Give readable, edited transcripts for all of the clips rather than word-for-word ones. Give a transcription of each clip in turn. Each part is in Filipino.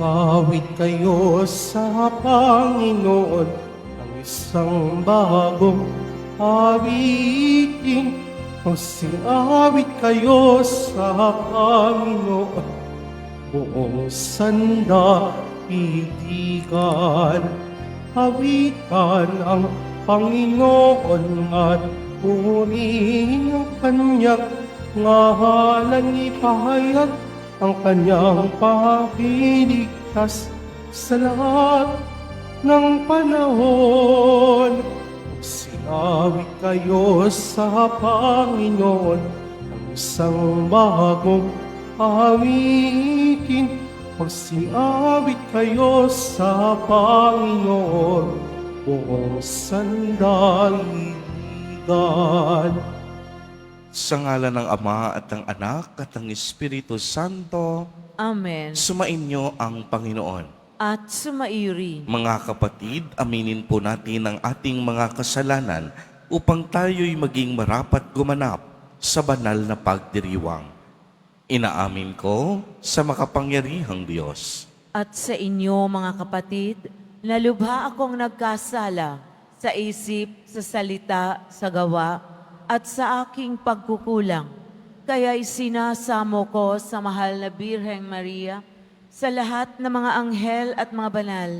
Awit kayo sa Panginoon, ang isang bagong awitin. Awit kayo sa Panginoon, buong sandaigdigan. Awitan ang Panginoon at purihin ang kanyang ngalan. Ipahayag ang kanyang pagliligtas sa lahat ng panahon. Sinawit kayo sa Panginoon, ang isang bagong awitin. Magsiawit kayo sa Panginoon, buong sandaigdigan. Sa ngalan ng Ama at ng Anak at ng Espiritu Santo, Amen. sumainyo ang Panginoon. At sumairi. Mga kapatid, aminin po natin ang ating mga kasalanan upang tayo'y maging marapat gumanap sa banal na pagdiriwang. Inaamin ko sa makapangyarihang Diyos. At sa inyo, mga kapatid, na lubha akong nagkasala sa isip, sa salita, sa gawa, at sa aking pagkukulang. Kaya isinasamo ko sa mahal na Birheng Maria, sa lahat ng mga anghel at mga banal,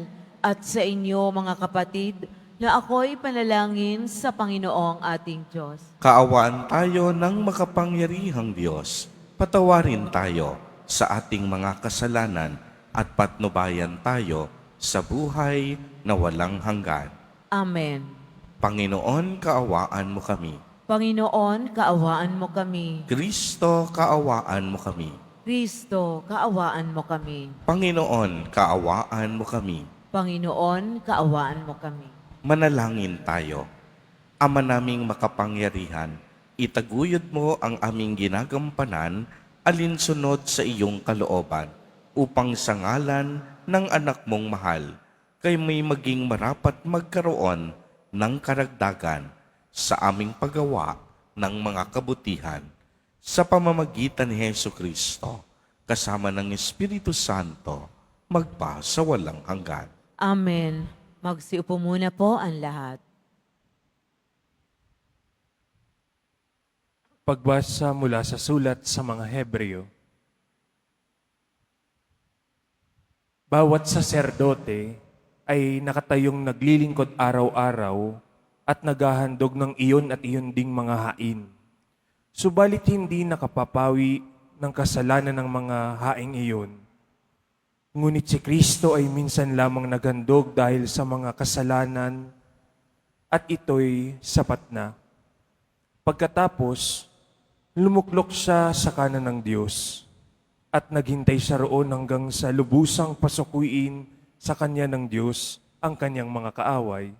at sa inyo, mga kapatid, na ako'y panalangin sa Panginoong ating Diyos. Kaawaan tayo ng makapangyarihang Diyos. Patawarin tayo sa ating mga kasalanan at patnubayan tayo sa buhay na walang hanggan. Amen. Panginoon, kaawaan mo kami. Panginoon, kaawaan mo kami. Kristo, kaawaan mo kami. Kristo, kaawaan mo kami. Panginoon, kaawaan mo kami. Panginoon, kaawaan mo kami. Manalangin tayo. Ama naming makapangyarihan, itaguyod mo ang aming ginagampanan alinsunod sa iyong kalooban upang sa ngalan ng anak mong mahal, kay may maging marapat magkaroon ng karagdagan sa aming paggawa ng mga kabutihan sa pamamagitan ni Jesucristo, kasama ng Espiritu Santo, magpa sa walang hanggan. Amen. Magsiupo muna po ang lahat. Pagbasa mula sa sulat sa mga Hebreo. Bawat saserdote ay nakatayong naglilingkod araw-araw at naghahandog ng iyon at iyon ding mga hain. Subalit hindi nakapapawi ng kasalanan ng mga haing iyon. Ngunit si Kristo ay minsan lamang naghandog dahil sa mga kasalanan at ito'y sapat na. Pagkatapos, lumuklok siya sa kanan ng Diyos at naghintay siya roon hanggang sa lubusang pasukuin sa kanya ng Diyos ang kanyang mga kaaway.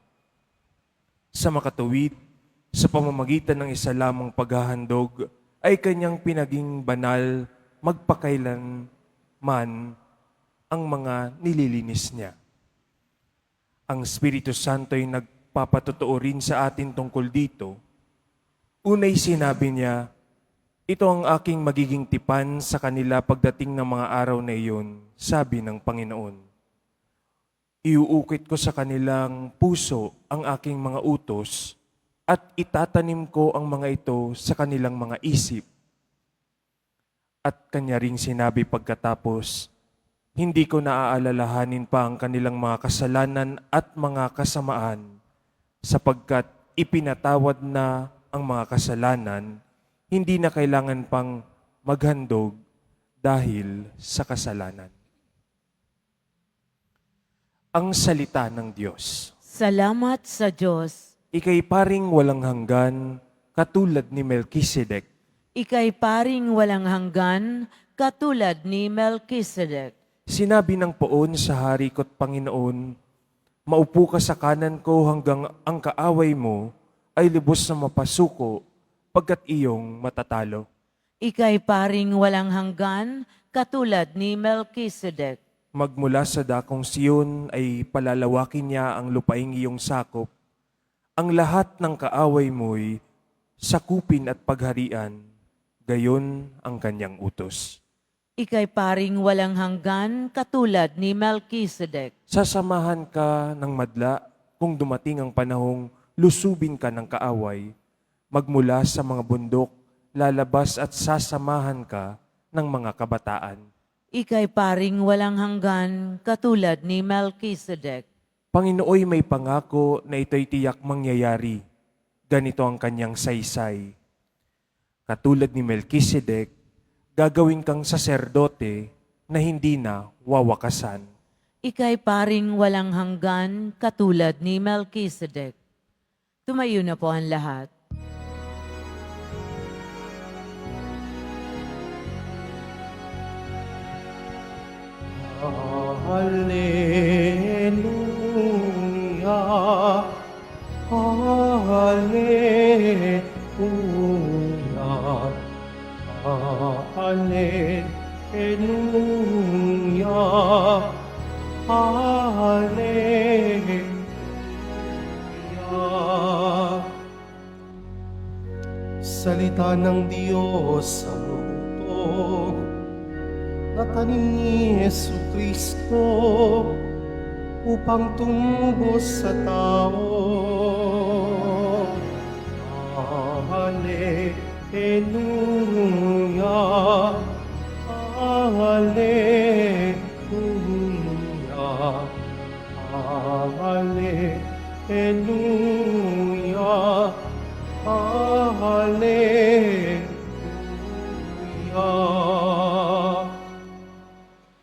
Sa makatuwid, sa pamamagitan ng isa lamang paghahandog, ay kanyang pinaging banal magpakailan man ang mga nililinis niya. Ang Espiritu Santo ay nagpapatotoo rin sa atin tungkol dito. Unay sinabi niya, ito ang aking magiging tipan sa kanila pagdating ng mga araw na iyon, sabi ng Panginoon. Iuukit ko sa kanilang puso ang aking mga utos at itatanim ko ang mga ito sa kanilang mga isip. At kanya ring sinabi pagkatapos, hindi ko naaalalahanin pa ang kanilang mga kasalanan at mga kasamaan sapagkat ipinatawad na ang mga kasalanan, hindi na kailangan pang maghandog dahil sa kasalanan. Ang salita ng Diyos. Salamat sa Diyos. Ika'y paring walang hanggan, katulad ni Melchizedek. Ika'y paring walang hanggan, katulad ni Melchizedek. Sinabi ng poon sa hari ko't Panginoon, maupo ka sa kanan ko hanggang ang kaaway mo ay lubos na mapasuko pagkat iyong matatalo. Ika'y paring walang hanggan, katulad ni Melchizedek. Magmula sa dakong Siyon ay palalawakin niya ang lupaing iyong sakop. Ang lahat ng kaaway mo'y sakupin at pagharian, gayon ang kanyang utos. Ika'y paring walang hanggan katulad ni Melchizedek. Sasamahan ka ng madla kung dumating ang panahong lusubin ka ng kaaway. Magmula sa mga bundok, lalabas at sasamahan ka ng mga kabataan. Ika'y paring walang hanggan katulad ni Melchizedek. Panginooy may pangako na ito'y tiyak mangyayari. Ganito ang kanyang saysay. Katulad ni Melchizedek, gagawin kang saserdote na hindi na wawakasan. Ika'y paring walang hanggan katulad ni Melchizedek. Tumayo na po ang lahat. Hallelujah, Hallelujah, Hallelujah, Hallelujah. Salita ng Diyos ang butong na tanim ni Jesucristo upang tumubo sa tao. Hallelujah, Hallelujah, Hallelujah, Hallelujah.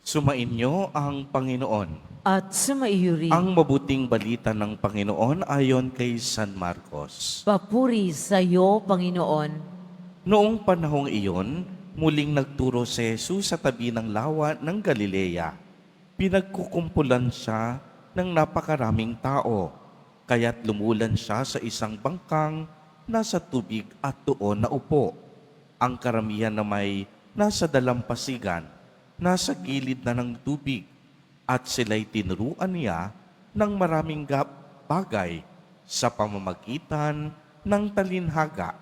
Sumainyo ang Panginoon. At sumaiyo rin. Ang mabuting balita ng Panginoon ayon kay San Marcos. Papuri sa iyo, Panginoon. Noong panahong iyon, muling nagturo si Jesus sa tabi ng lawa ng Galilea. Pinagkukumpulan siya ng napakaraming tao, kaya't lumulan siya sa isang bangkang nasa tubig at doon naupo. Ang karamihan na may nasa dalampasigan, nasa gilid na ng tubig, at sila'y tinuruan niya ng maraming bagay sa pamamagitan ng talinhaga.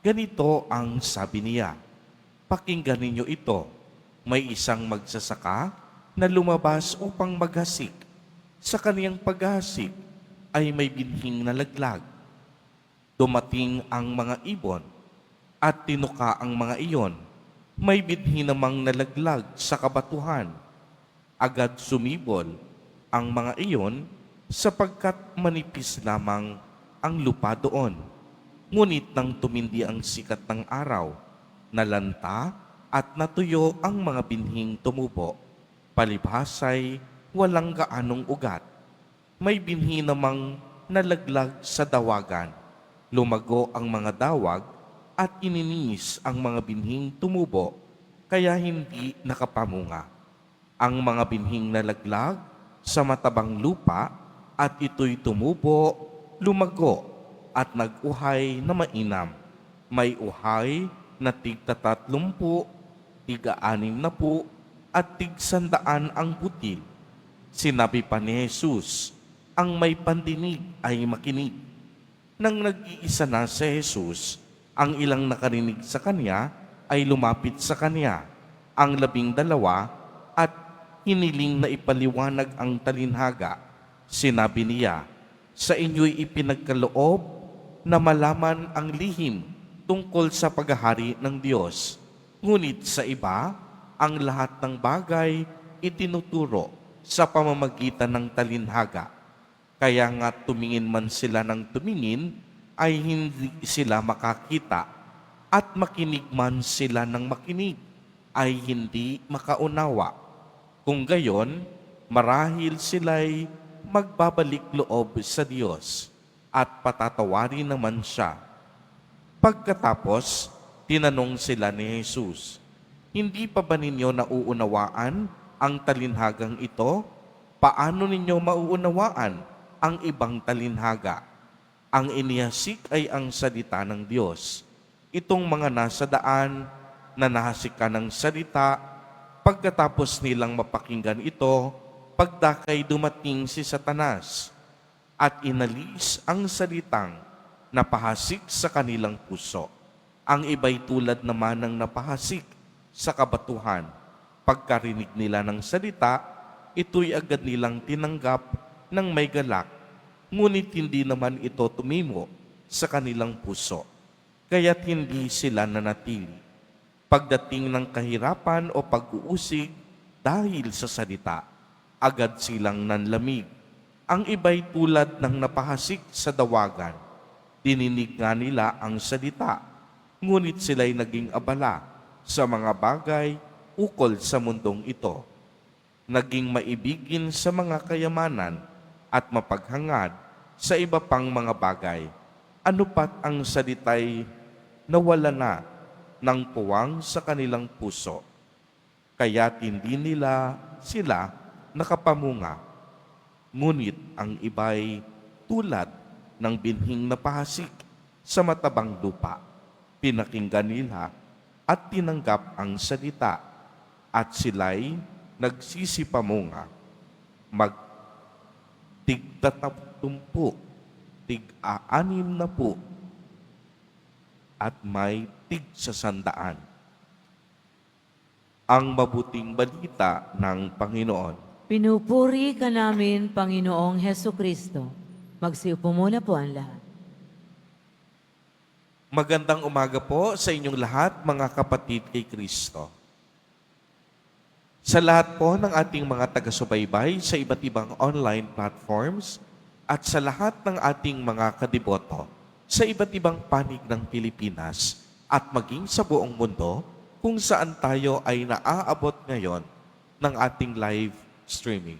Ganito ang sabi niya, "Pakinggan ninyo ito, may isang magsasaka na lumabas upang maghasik. Sa kaniyang paghasik ay may binhing nalaglag. Dumating ang mga ibon at tinuka ang mga iyon. May binhi namang nalaglag sa kabatuhan. Agad sumibol ang mga iyon sapagkat manipis lamang ang lupa doon. Ngunit nang tumindi ang sikat ng araw, nalanta at natuyo ang mga binhing tumubo. Palibhasay walang gaanong ugat. May binhi namang nalaglag sa dawagan. Lumago ang mga dawag at ininis ang mga binhing tumubo, kaya hindi nakapamunga. Ang mga binhing nalaglag sa matabang lupa at ito'y tumubo, lumago at nag-uhay na mainam. May uhay na tig-30, tig-60 at tig-100 ang butil. Sinabi pa ni Jesus, ang may pandinig ay makinig. Nang nag-iisa na si Jesus, ang ilang nakarinig sa kanya ay lumapit sa kanya, ang 12 at hiniling na ipaliwanag ang talinhaga. Sinabi niya, sa inyo'y ipinagkaloob na malaman ang lihim tungkol sa paghahari ng Diyos. Ngunit sa iba, ang lahat ng bagay itinuturo sa pamamagitan ng talinhaga. Kaya nga tumingin man sila ng tumingin, ay hindi sila makakita, at makinig man sila ng makinig, ay hindi makaunawa. Kung gayon, marahil sila'y magbabalik loob sa Diyos at patatawarin naman siya. Pagkatapos, tinanong sila ni Jesus, hindi pa ba ninyo nauunawaan ang talinhagang ito? Paano ninyo mauunawaan ang ibang talinhaga? Ang inihasik ay ang salita ng Diyos. Itong mga nasa daan na nahasik ka ng salita, pagkatapos nilang mapakinggan ito, pagdakay dumating si Satanas at inalis ang salitang napahasik sa kanilang puso. Ang iba'y tulad naman ng napahasik sa kabatuhan. Pagkarinig nila ng salita, ito'y agad nilang tinanggap ng may galak, ngunit hindi naman ito tumimo sa kanilang puso, kaya't hindi sila nanatili. Pagdating ng kahirapan o pag-uusig dahil sa salita, agad silang nanlamig. Ang iba'y tulad ng napahasik sa dawagan. Dininig nga nila ang salita, ngunit sila'y naging abala sa mga bagay ukol sa mundong ito. Naging maibigin sa mga kayamanan at mapaghangad sa iba pang mga bagay. Ano pat ang salita'y nawala na ng puwang sa kanilang puso, kaya't hindi nila sila nakapamunga. Ngunit ang iba'y tulad ng binhing napahasik sa matabang lupa. Pinakinggan nila at tinanggap ang salita, at sila'y nagsisipamunga. Tig-tatampu, tig-aanim na po, at may tig-sasandaan. Ang mabuting balita ng Panginoon. Pinupuri ka namin, Panginoong Heso Kristo. Magsiupo muna po ang lahat. Magandang umaga po sa inyong lahat, mga kapatid kay Kristo. Sa lahat po ng ating mga taga-subaybay sa iba't ibang online platforms at sa lahat ng ating mga kadiboto sa iba't ibang panig ng Pilipinas at maging sa buong mundo kung saan tayo ay naaabot ngayon ng ating live streaming.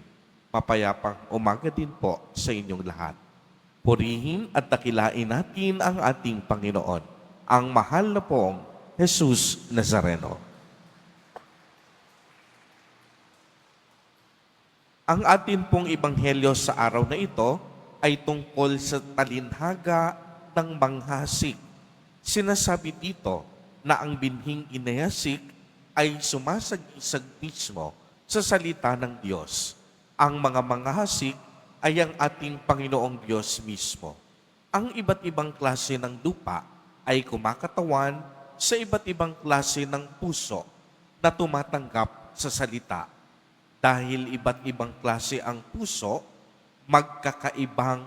Mapayapang umaga din po sa inyong lahat. Purihin at dakilain natin ang ating Panginoon, ang mahal na pong Jesus Nazareno. Ang atin pong ebanghelyo sa araw na ito ay tungkol sa talinhaga ng manghasik. Sinasabi dito na ang binhing inihasik ay sumasag-isag mismo sa salita ng Diyos. Ang mga manghasik ay ang ating Panginoong Diyos mismo. Ang iba't ibang klase ng lupa ay kumakatawan sa iba't ibang klase ng puso na tumatanggap sa salita. Dahil iba't ibang klase ang puso, magkakaibang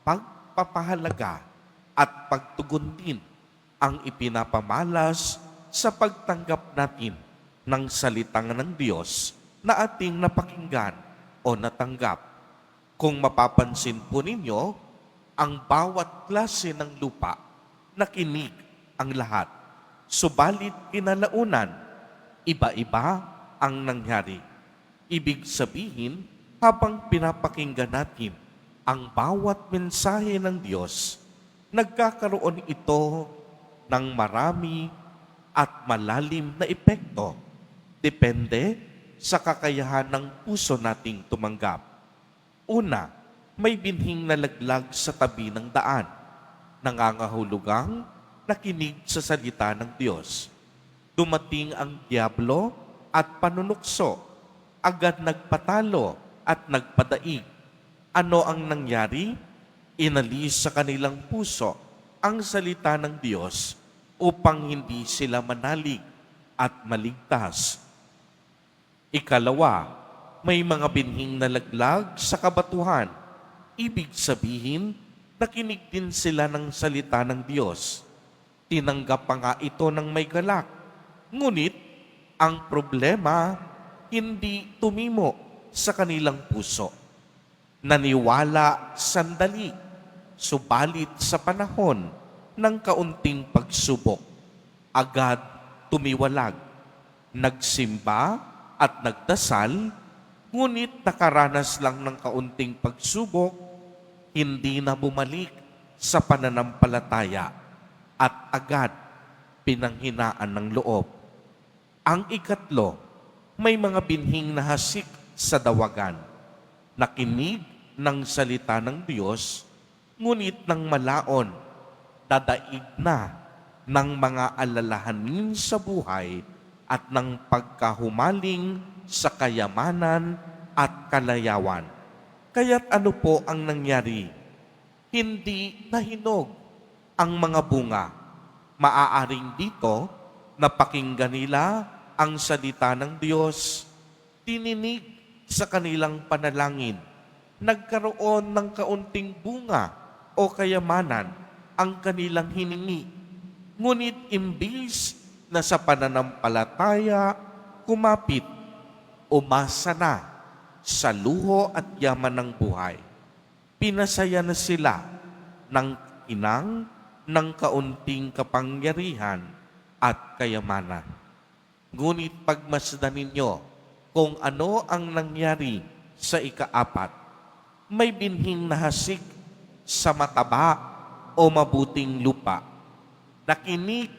pagpapahalaga at pagtugon din ang ipinapamalas sa pagtanggap natin ng salitang ng Diyos na ating napakinggan o natanggap. Kung mapapansin po ninyo, ang bawat klase ng lupa, nakinig ang lahat. Subalit kinalaunan, iba-iba ang nangyari. Ibig sabihin, habang pinapakinggan natin ang bawat mensahe ng Diyos, nagkakaroon ito ng marami at malalim na epekto. Depende sa kakayahan ng puso nating tumanggap. Una, may binhing nalaglag sa tabi ng daan, nangangahulugang nakinig sa salita ng Diyos. Dumating ang diablo at panunukso, agad nagpatalo at nagpadaig. Ano ang nangyari? Inalis sa kanilang puso ang salita ng Diyos upang hindi sila manalig at maligtas. Ikalawa, may mga binhing nalaglag sa kabatuhan. Ibig sabihin, nakinig din sila ng salita ng Diyos. Tinanggap pa nga ito ng may galak. Ngunit, ang problema, hindi tumimo sa kanilang puso. Naniwala sandali, subalit sa panahon ng kaunting pagsubok, agad tumiwalag, nagsimba at nagdasal, ngunit nakaranas lang ng kaunting pagsubok, hindi na bumalik sa pananampalataya at agad pinanghinaan ng loob. Ang ikatlo, may mga binhing nahasik sa dawagan. Nakinig ng salita ng Diyos, ngunit nang malaon, dadaig na ng mga alalahanin sa buhay at ng pagkahumaling sa kayamanan at kalayawan. Kaya't ano po ang nangyari? Hindi nahinog ang mga bunga. Maaaring dito napakinggan nila ang salita ng Diyos, tininig sa kanilang panalangin, nagkaroon ng kaunting bunga o kayamanan ang kanilang hiningi. Ngunit imbis na sa pananampalataya kumapit, umasa na sa luho at yaman ng buhay. Pinasaya na sila ng inang ng kaunting kapangyarihan at kayamanan. Ngunit pagmasdan ninyo kung ano ang nangyari sa ika-4, may binhing nahasik sa mataba o mabuting lupa. Nakinig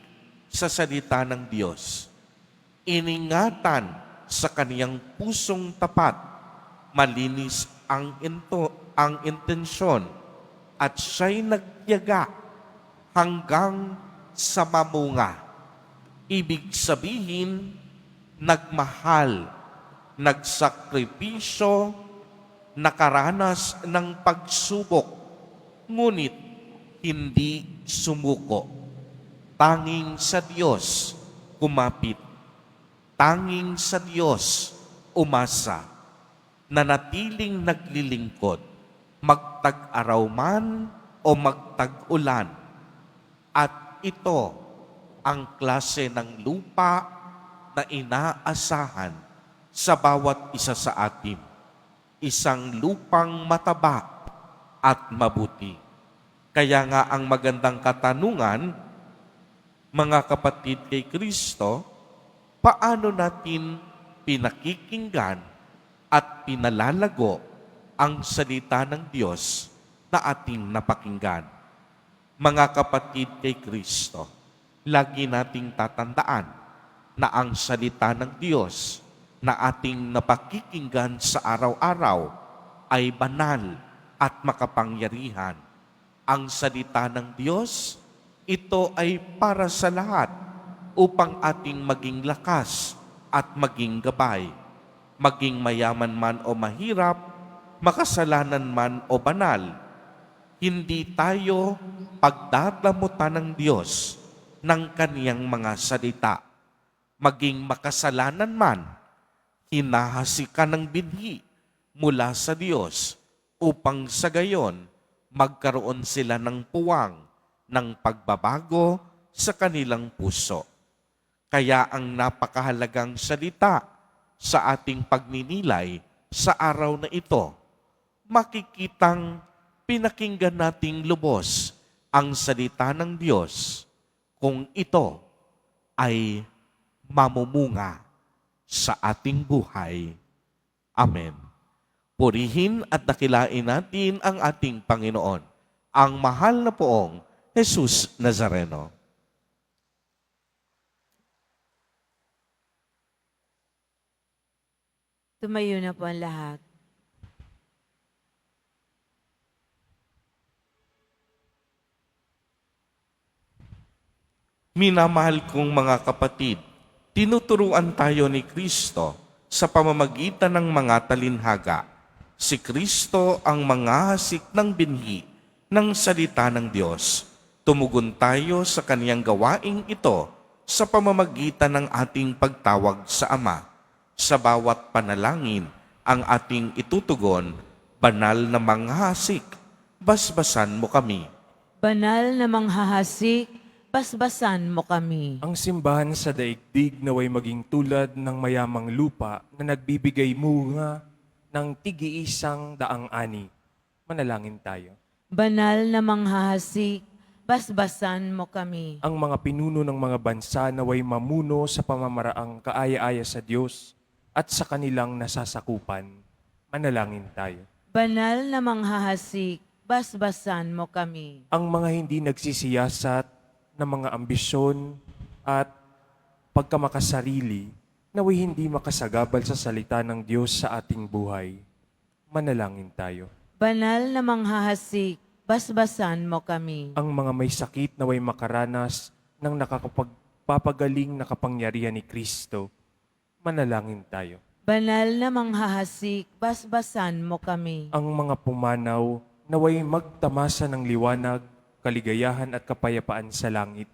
sa salita ng Diyos. Iningatan sa kaniyang pusong tapat. Malinis ang intensyon at siya'y nagtiyaga hanggang sa mamunga. Ibig sabihin, nagmahal, nagsakripisyo, nakaranas ng pagsubok, ngunit hindi sumuko. Tanging sa Diyos kumapit. Tanging sa Diyos umasa. Nanatiling naglilingkod, magtag-araw man o magtag-ulan. At ito ang klase ng lupa na inaasahan sa bawat isa sa atin. Isang lupang mataba at mabuti. Kaya nga ang magandang katanungan, mga kapatid kay Kristo, paano natin pinakikinggan at pinalalago ang salita ng Diyos na ating napakinggan? Mga kapatid kay Kristo, lagi nating tatandaan na ang salita ng Diyos na ating napakikinggan sa araw-araw ay banal at makapangyarihan. Ang salita ng Diyos, ito ay para sa lahat upang ating maging lakas at maging gabay. Maging mayaman man o mahirap, makasalanan man o banal, hindi tayo pagdadamutan ng Diyos ng kaniyang mga salita. Maging makasalanan man, hinahasikan ng binhi mula sa Diyos upang sa gayon magkaroon sila ng puwang ng pagbabago sa kanilang puso. Kaya ang napakahalagang salita sa ating pagninilay sa araw na ito, makikitang pinakinggan nating lubos ang salita ng Diyos kung ito ay mamumunga sa ating buhay. Amen. Purihin at dakilain natin ang ating Panginoon, ang mahal na poong Jesus Nazareno. Tumayo na po ang lahat. Minamahal kong mga kapatid, tinuturuan tayo ni Kristo sa pamamagitan ng mga talinhaga. Si Kristo ang manghahasik ng binhi ng salita ng Diyos. Tumugon tayo sa kaniyang gawaing ito sa pamamagitan ng ating pagtawag sa Ama. Sa bawat panalangin ang ating itutugon, banal na manghahasik, basbasan mo kami. Banal na manghahasik, basbasan mo kami. Ang simbahan sa daigdig naway maging tulad ng mayamang lupa na nagbibigay bunga ng tig-iisang daang ani. Manalangin tayo. Banal na manghahasik, basbasan mo kami. Ang mga pinuno ng mga bansa naway mamuno sa pamamaraang kaaya-aya sa Diyos at sa kanilang nasasakupan. Manalangin tayo. Banal na manghahasik, basbasan mo kami. Ang mga hindi nagsisiyasat ng mga ambisyon at pagkamakasarili naway hindi makasagabal sa salita ng Diyos sa ating buhay. Manalangin tayo. Banal na manghahasik, basbasan mo kami. Ang mga may sakit naway makaranas ng nakakapagpapagaling na kapangyarihan ni Kristo. Manalangin tayo. Banal na manghahasik, basbasan mo kami. Ang mga pumanaw naway magtamasa ng liwanag, kaligayahan at kapayapaan sa langit.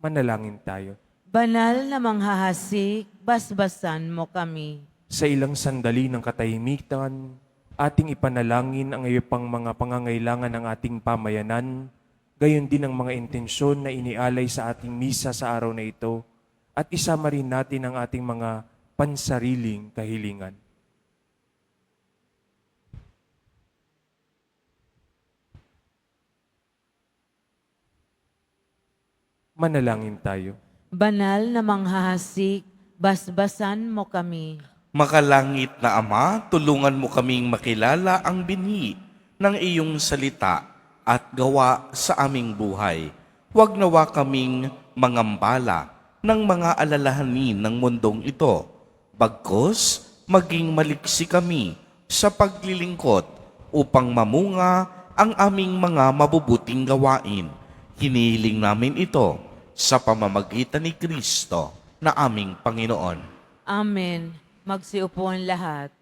Manalangin tayo. Banal na manghahasik, basbasan mo kami. Sa ilang sandali ng katahimikan, ating ipanalangin ang iyo pang mga pangangailangan ng ating pamayanan, gayon din ang mga intensyon na inialay sa ating misa sa araw na ito, at isama rin natin ang ating mga pansariling kahilingan. Manalangin tayo. Banal na manghahasik, basbasan mo kami. Makalangit na Ama, tulungan mo kaming makilala ang binhi ng iyong salita at gawa sa aming buhay. Huwag nawa kaming mangambala ng mga alalahanin ng mundong ito. Bagkus, maging maliksi kami sa paglilingkod upang mamunga ang aming mga mabubuting gawain. Hinihiling namin ito sa pamamagitan ni Kristo na aming Panginoon. Amen. Magsiupo ang lahat.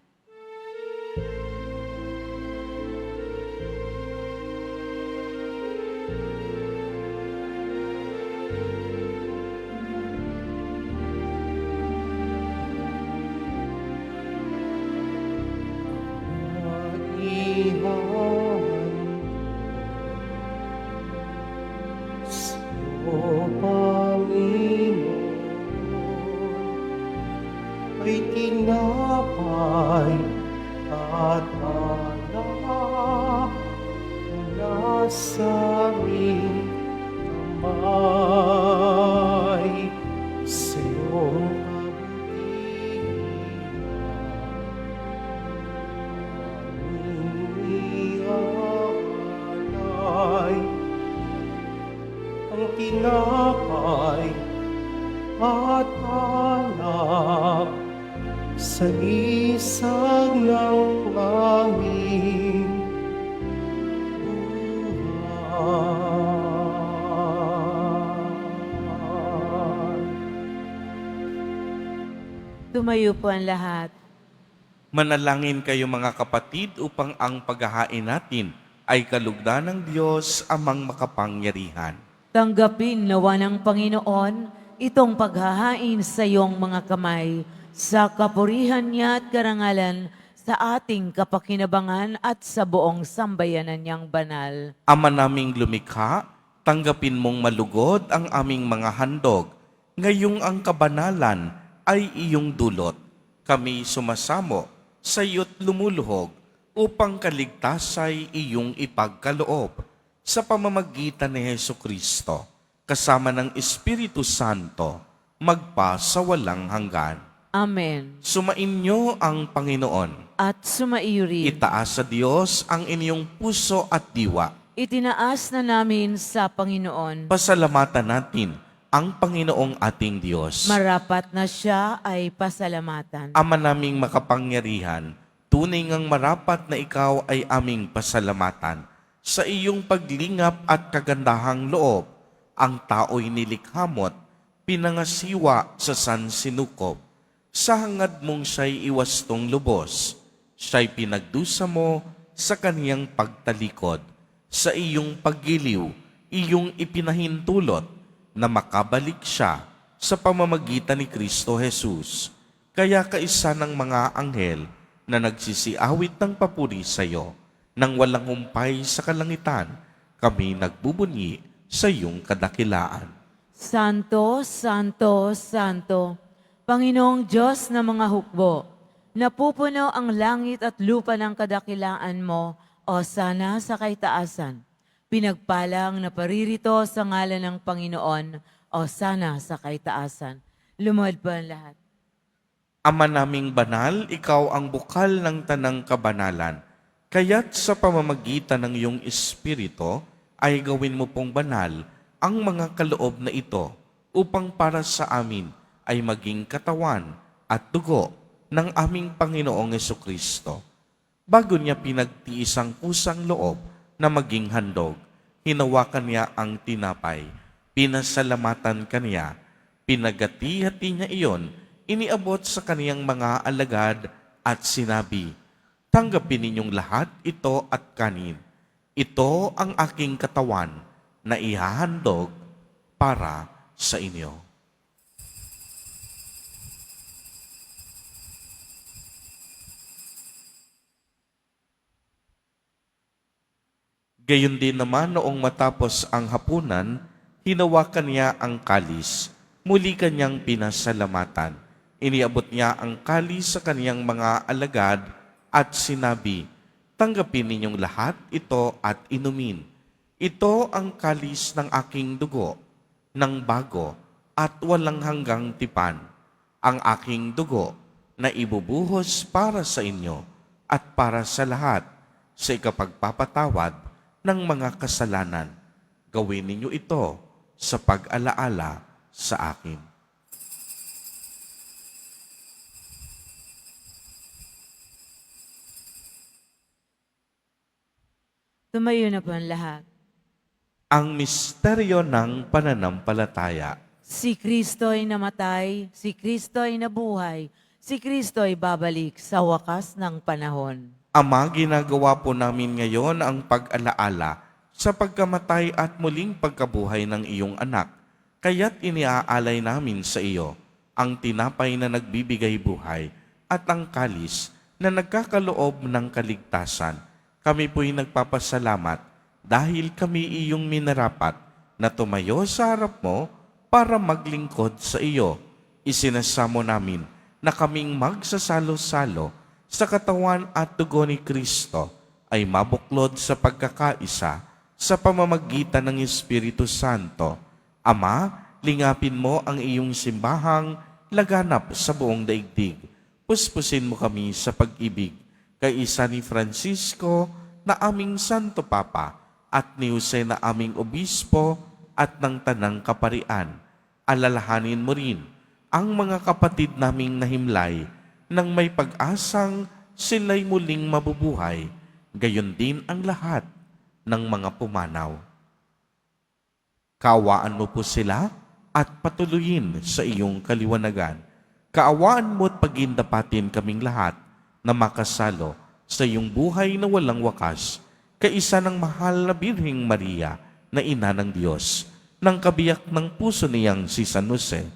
Ay tinapay at alak na sa aming kamay sa iyong kabutihan. Ang tinapay at alak sa isang ng aming buhay. Tumayo po ang lahat. Manalangin kayo mga kapatid upang ang paghahain natin ay kalugdan ng Diyos amang makapangyarihan. Tanggapin nawa ng Panginoon itong paghahain sa iyong mga kamay sa kapurihan niya at karangalan sa ating kapakinabangan at sa buong sambayanan niyang banal. Ama naming lumikha, tanggapin mong malugod ang aming mga handog. Ngayong ang kabanalan ay iyong dulot. Kami sumasamo sa iyo't lumuluhog upang kaligtasay iyong ipagkaloob sa pamamagitan ni Hesukristo, kasama ng Espiritu Santo, magpa sa walang hanggan. Amen. Sumainyo ang Panginoon. At sumaiyo rin. Itaas sa Diyos ang inyong puso at diwa. Itinaas na namin sa Panginoon. Pasalamatan natin ang Panginoong ating Diyos. Marapat na siya ay pasalamatan. Ama naming makapangyarihan, tunay ngang marapat na ikaw ay aming pasalamatan. Sa iyong paglingap at kagandahang loob, ang tao'y nilikhamot, pinangasiwa sa sansinukob. Sa hangad mong siya'y iwastong lubos, siya'y pinagdusa mo sa kaniyang pagtalikod. Sa iyong paggiliw, iyong ipinahintulot na makabalik siya sa pamamagitan ni Kristo Jesus. Kaya kaisa ng mga anghel na nagsisiawit ng papuri sa iyo, nang walang humpay sa kalangitan, kami nagbubunyi sa iyong kadakilaan. Santo, Santo, Santo, Panginoong Diyos ng mga hukbo, napupuno ang langit at lupa ng kadakilaan mo, o sana sa kaitaasan. Pinagpalang na paririto sa ngalan ng Panginoon, o sana sa kaitaasan. Lumuhod po ang lahat. Ama naming banal, ikaw ang bukal ng tanang kabanalan. Kaya't sa pamamagitan ng iyong Espiritu, ay gawin mo pong banal ang mga kaloob na ito upang para sa amin ay maging katawan at dugo ng aming Panginoong Hesukristo. Bago niya pinagtiis ang kusang loob na maging handog, hinawakan niya ang tinapay, pinasalamatan kaniya, pinagati-hati niya iyon, iniabot sa kaniyang mga alagad at sinabi, "Tanggapin ninyong lahat ito at kanin. Ito ang aking katawan na ihahandog para sa inyo." Gayon din naman noong matapos ang hapunan, hinawakan niya ang kalis. Muli kanyang pinasalamatan. Iniabot niya ang kalis sa kaniyang mga alagad at sinabi, "Tanggapin ninyong lahat ito at inumin. Ito ang kalis ng aking dugo, ng bago at walang hanggang tipan. Ang aking dugo na ibubuhos para sa inyo at para sa lahat sa ikapagpapatawad ng mga kasalanan. Gawin ninyo ito sa pag-alaala sa akin." Tumayo na po ang lahat. Ang misteryo ng pananampalataya. Si Kristo'y namatay, si Kristo'y nabuhay, si Kristo'y babalik sa wakas ng panahon. Ama, ginagawa po namin ngayon ang pag-alaala sa pagkamatay at muling pagkabuhay ng iyong anak. Kaya't iniaalay namin sa iyo ang tinapay na nagbibigay buhay at ang kalis na nagkakaloob ng kaligtasan. Kami po'y nagpapasalamat dahil kami iyong minarapat na tumayo sa harap mo para maglingkod sa iyo. Isinasamo namin na kaming magsasalo-salo sa katawan at dugo ni Kristo ay mabuklod sa pagkakaisa sa pamamagitan ng Espiritu Santo. Ama, lingapin mo ang iyong simbahang laganap sa buong daigdig. Puspusin mo kami sa pag-ibig kay isa ni Francisco na aming Santo Papa at ni Jose na aming Obispo at ng Tanang Kaparian. Alalahanin mo rin ang mga kapatid naming nahimlay nang may pag-asang sila'y muling mabubuhay, gayon din ang lahat ng mga pumanaw. Kaawaan mo po sila at patuloyin sa iyong kaliwanagan. Kaawaan mo at pagindapatin kaming lahat na makasalo sa iyong buhay na walang wakas, kaisa ng mahal na Birheng Maria na Ina ng Diyos, ng kabiyak ng puso niyang si San Jose,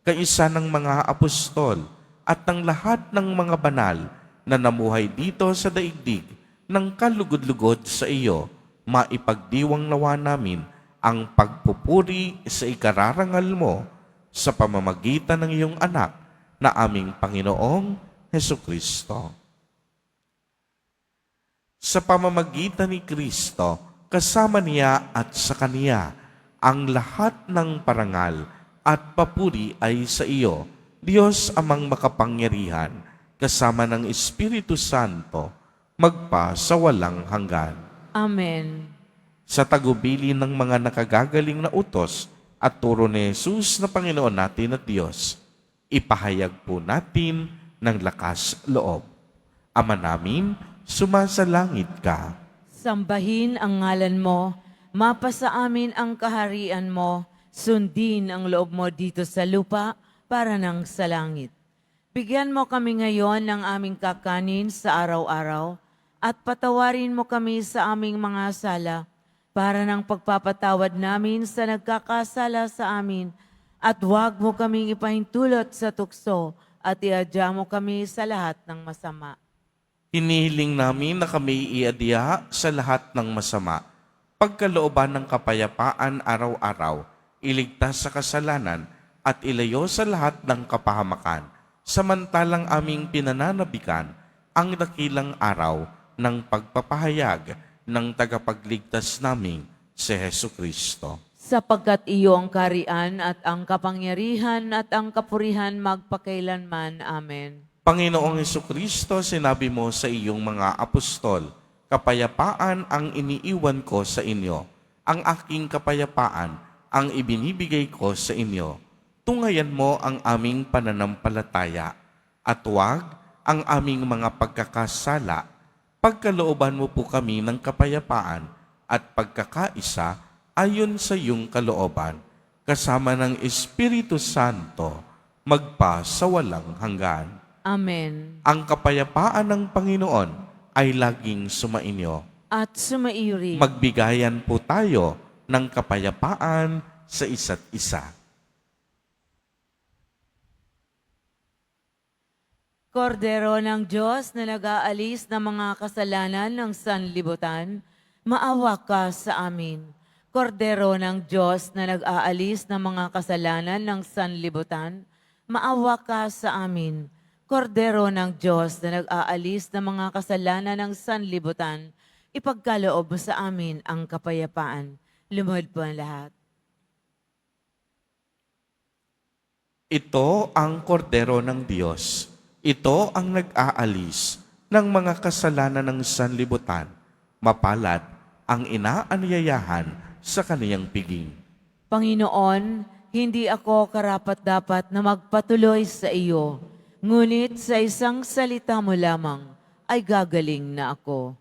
kaisa ng mga apostol at ng lahat ng mga banal na namuhay dito sa daigdig ng kalugod-lugod sa iyo, maipagdiwang nawa namin ang pagpupuri sa ikararangal mo sa pamamagitan ng iyong anak na aming Panginoong Hesukristo. Sa pamamagitan ni Kristo, kasama niya at sa Kaniya, ang lahat ng parangal at papuri ay sa iyo, Diyos amang makapangyarihan, kasama ng Espiritu Santo, magpa sa walang hanggan. Amen. Sa tagubili ng mga nakagagaling na utos at turo ni Jesus na Panginoon natin at Diyos, ipahayag po natin ng lakas loob. Ama namin, sumasalangit ka. Sambahin ang ngalan mo, mapasa amin ang kaharian mo, sundin ang loob mo dito sa lupa para nang sa langit. Bigyan mo kami ngayon ng aming kakanin sa araw-araw at patawarin mo kami sa aming mga sala para ng pagpapatawad namin sa nagkakasala sa amin at huwag mo kaming ipahintulot sa tukso at iadya mo kami sa lahat ng masama. Hinihiling namin na kami iadya sa lahat ng masama, pagkalooban ng kapayapaan araw-araw, iligtas sa kasalanan at ilayo sa lahat ng kapahamakan, samantalang aming pinananabikan ang dakilang araw ng pagpapahayag ng tagapagligtas naming si Hesukristo. Sapagkat iyo ang karian at ang kapangyarihan at ang kapurihan magpakailanman. Amen. Panginoong Hesukristo, sinabi mo sa iyong mga apostol, kapayapaan ang iniiwan ko sa inyo, ang aking kapayapaan ang ibinibigay ko sa inyo. Tungayan mo ang aming pananampalataya at huwag ang aming mga pagkakasala. Pagkalooban mo po kami ng kapayapaan at pagkakaisa ayon sa iyong kalooban, kasama ng Espiritu Santo, magpa sa walang hanggan. Amen. Ang kapayapaan ng Panginoon ay laging sumainyo. At sumaiyo rin. Magbigayan po tayo ng kapayapaan sa isa't isa. Kordero ng Diyos na nag-aalis ng mga kasalanan ng sanlibutan, Maawa ka sa amin. Kordero ng Diyos na nag-aalis ng mga kasalanan ng sanlibutan, maawa ka sa amin. Kordero ng Diyos na nag-aalis ng mga kasalanan ng sanlibutan, ipagkaloob mo sa amin ang kapayapaan. Lumuhod po ang lahat. Ito ang kordero ng Diyos. Ito ang nag-aalis ng mga kasalanan ng sanlibutan. Mapalad ang inaanyayahan sa kaniyang piging. Panginoon, hindi ako karapat-dapat na magpatuloy sa iyo, ngunit sa isang salita mo lamang ay gagaling na ako.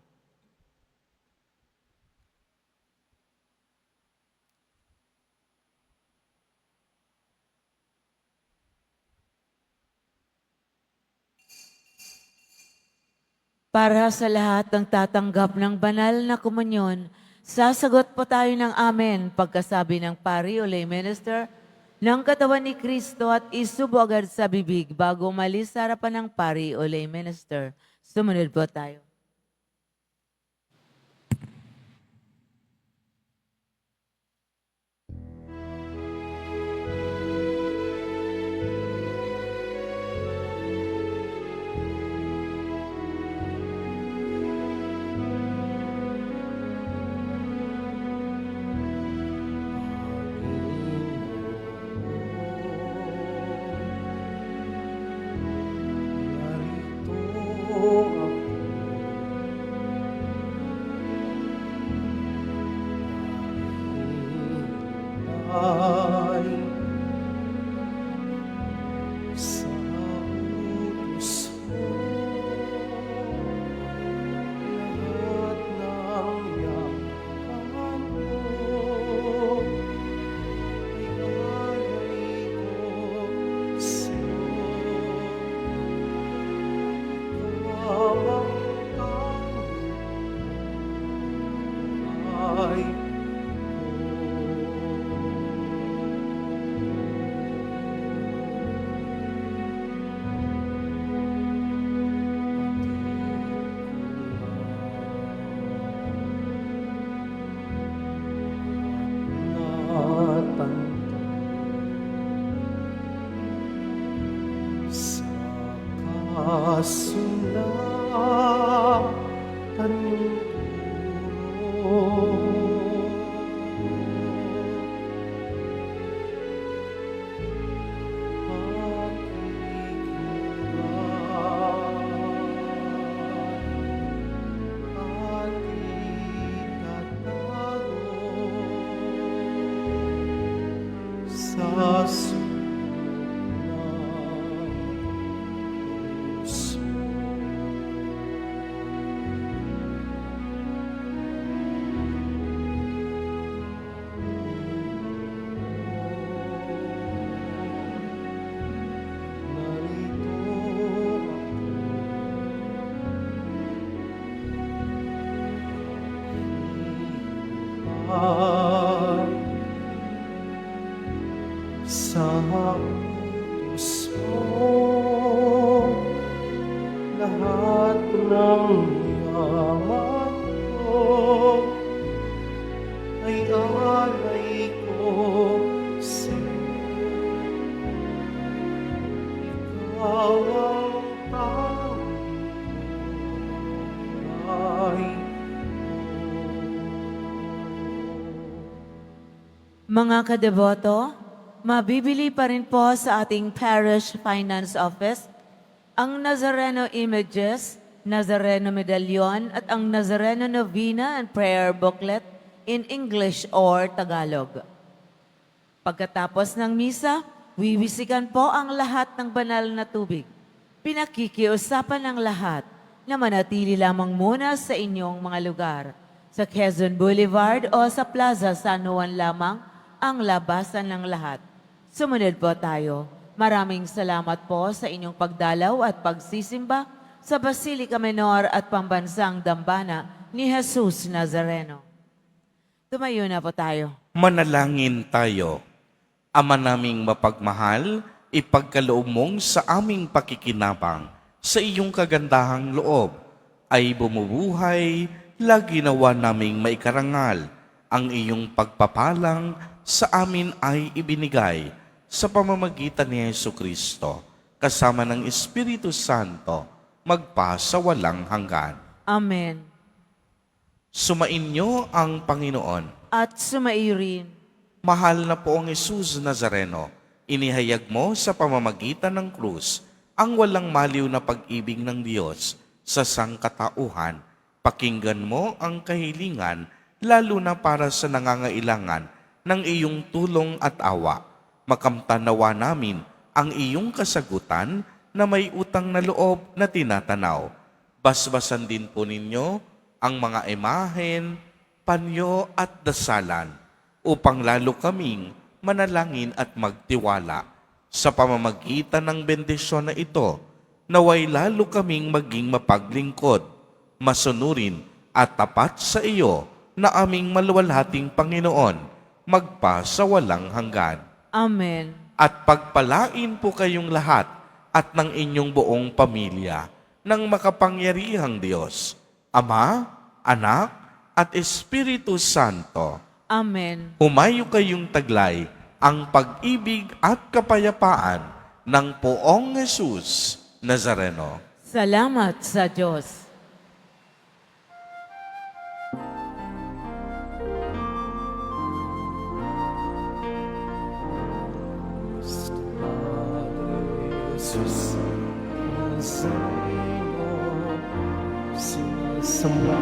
Para sa lahat ng tatanggap ng banal na komunyon, sasagot po tayo ng amen pagkasabi ng pari o lay minister ng katawan ni Kristo at isubo agad sa bibig bago umalis sa harapan ng pari o lay minister. Sumunod po tayo. Kasulatan sa sa utos mo, lahat ng yaman ko ay alay ko sa'yo. Ikaw ang tanging Mga kadeboto, mabibili pa rin po sa ating Parish Finance Office ang Nazareno Images, Nazareno Medallion at ang Nazareno Novena and Prayer Booklet in English or Tagalog. Pagkatapos ng misa, wiwisikan po ang lahat ng banal na tubig. Pinakikiusapan ng lahat na manatili lamang muna sa inyong mga lugar. Sa Quezon Boulevard o sa Plaza San Juan lamang ang labasan ng lahat. Sumunod po tayo. Maraming salamat po sa inyong pagdalaw at pagsisimba sa Basilica Menor at Pambansang Dambana ni Jesus Nazareno. Tumayo na po tayo. Manalangin tayo. Ama naming mapagmahal, ipagkaloob mong sa aming pakikinabang sa iyong kagandahang loob ay bumubuhay lagi nawa naming maikarangal. Ang iyong pagpapalang sa amin ay ibinigay sa pamamagitan ni Yesu Kristo, kasama ng Espiritu Santo, magpa sa walang hanggan. Amen. Sumainyo ang Panginoon. At sumairin. Mahal na poong Jesus Nazareno, inihayag mo sa pamamagitan ng krus ang walang maliw na pag-ibig ng Diyos sa sangkatauhan. Pakinggan mo ang kahilingan, lalo na para sa nangangailangan ng iyong tulong at awa. Makamtanawa namin ang iyong kasagutan na may utang na loob na tinatanaw. Basbasan din po ninyo ang mga imahen, panyo at dasalan upang lalo kaming manalangin at magtiwala. Sa pamamagitan ng bendisyon na ito, naway lalo kaming maging mapaglingkod, masunurin at tapat sa iyo na aming maluwalhating Panginoon, magpa sa walang hanggan. Amen. At pagpalain po kayong lahat at ng inyong buong pamilya ng makapangyarihang Diyos, Ama, Anak, at Espiritu Santo. Amen. Humayo kayong taglay ang pag-ibig at kapayapaan ng poong Jesus Nazareno. Salamat sa Diyos. Padre Jesus, ang sa'yo sinasamba